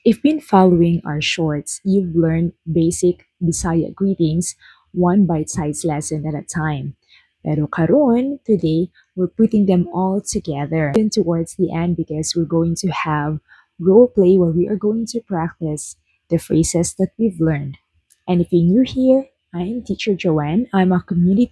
If been following our shorts, you've learned basic Bisaya greetings, one bite-sized lesson at a time. Pero karon, today, we're putting them all together towards the end because we're going to have role play where we are going to practice the phrases that we've learned. And if you're new here, I'm Teacher Joanne. I'm a community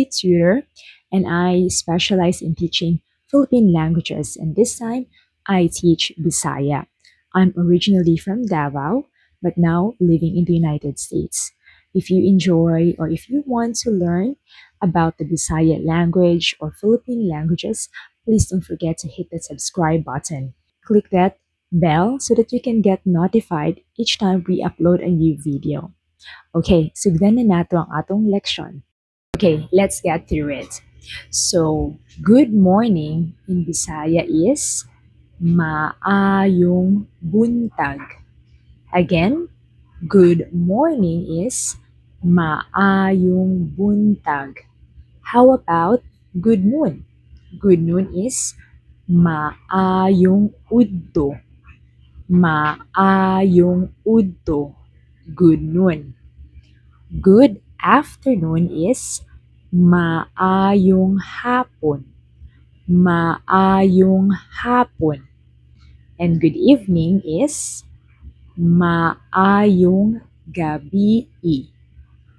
tutor and I specialize in teaching Philippine languages, and this time I teach Bisaya. I'm originally from Davao, but now living in the United States. If you enjoy or if you want to learn about the Bisaya language or Philippine languages, please don't forget to hit the subscribe button. Click that bell so that you can get notified each time we upload a new video. Okay, sugdan na nato ang atong leksyon. Okay, let's get through it. So, good morning in Bisaya is maayong buntag. Again, good morning is maayong buntag. How about good noon? Good noon is maayong udto. Maayong udto. Good noon. Good afternoon is maayong hapon. Maayong hapon. And good evening is maayong gabi.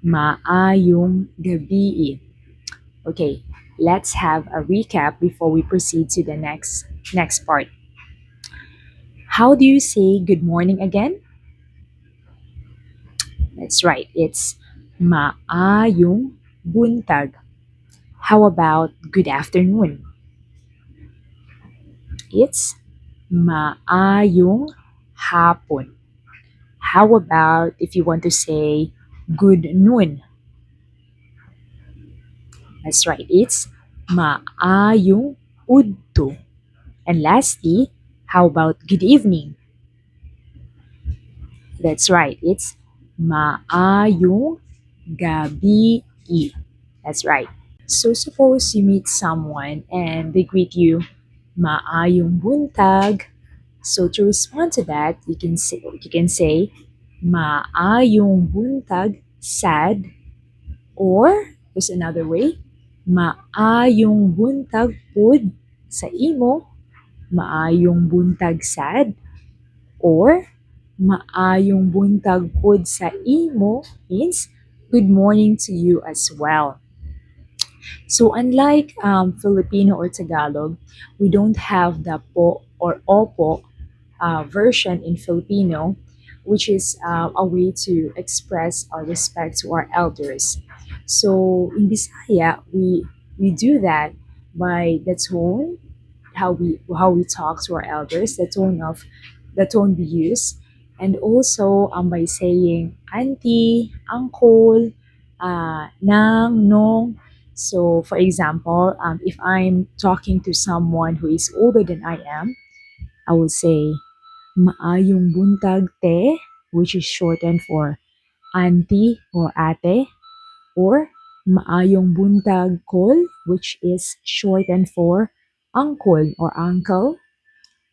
Maayong gabi. Okay, let's have a recap before we proceed to the next part. How do you say good morning again? That's right. It's maayong buntag. How about good afternoon? It's maayong hapon. How about if you want to say good noon? That's right. It's maayong udto. And lastly, how about good evening? That's right. It's maayong gabi. That's right. So suppose you meet someone and they greet you maayong buntag. So to respond to that, you can say maayong buntag sad, or there's another way, maayong buntag pud sa imo, maayong buntag sad, or maayong buntag pud sa imo means good morning to you as well. So unlike Filipino or Tagalog, we don't have the po or opo version in Filipino, which is a way to express our respect to our elders. So in Bisaya, we do that by the tone, how we talk to our elders, the tone we use, and also by saying auntie, uncle, nang, nong. So for example, if I'm talking to someone who is older than I am, I will say maayong buntag te, which is shortened for auntie or ate, or maayong buntag kol, which is shortened for uncle or uncle,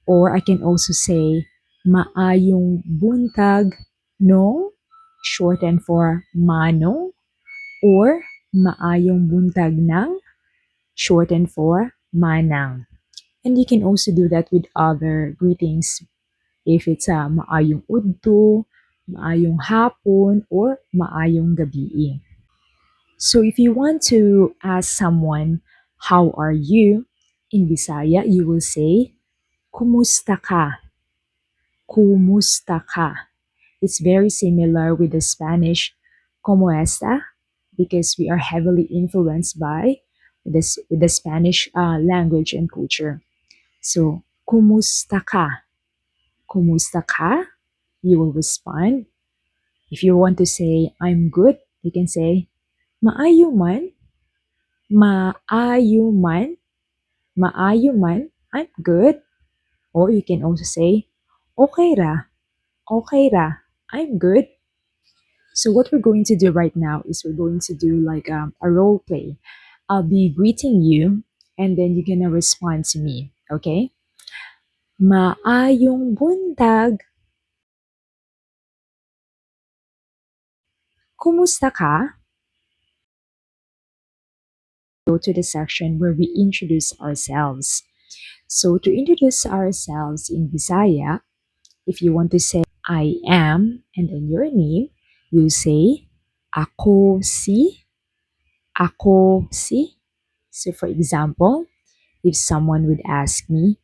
or I can also say maayong buntag nong, shortened for manong, or maayong buntag nang, shortened for manang. And you can also do that with other greetings if it's maayong udto, maayong hapon, or maayong gabi. So if you want to ask someone, how are you? In Bisaya, you will say, kumusta ka? Kumusta ka? It's very similar with the Spanish, como esta, because we are heavily influenced by the Spanish language and culture. So, kumusta ka? Kumusta ka? You will respond. If you want to say, I'm good, you can say, maayo man, maayo man, maayo man, I'm good. Or you can also say, okay ra, I'm good. So what we're going to do right now is we're going to do like a role play. I'll be greeting you and then you're gonna respond to me, okay? Maayong buntag. Kumusta ka? Go to the section where we introduce ourselves. So to introduce ourselves in Bisaya, if you want to say I am and then your name, you say ako si, ako si. So for example, if someone would ask me,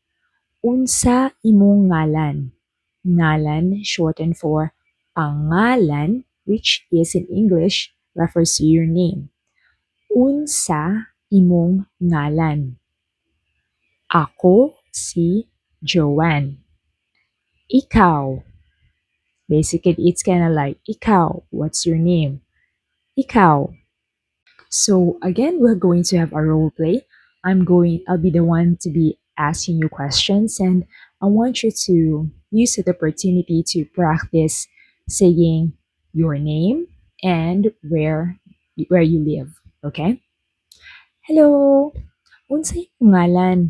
unsa imong ngalan? Ngalan shortened for pangalan, which is in English refers to your name. Unsa imong ngalan? Ako si Joanne. Ikaw. Basically, it's kind of like, ikaw, what's your name? Ikaw. So again, we're going to have a role play. I'll be the one to be asking you questions, and I want you to use the opportunity to practice saying your name and where you live. Okay? Hello. Unsay imong ngalan?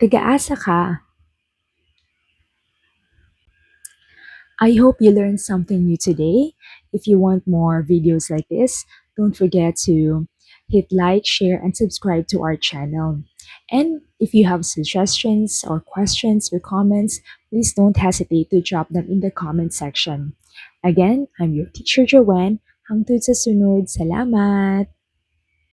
Taga-asa ka? I hope you learned something new today. If you want more videos like this, don't forget to hit like, share, and subscribe to our channel. And if you have suggestions or questions or comments, please don't hesitate to drop them in the comment section. Again, I'm your teacher Joanne. Hangtod sa sunod. Salamat!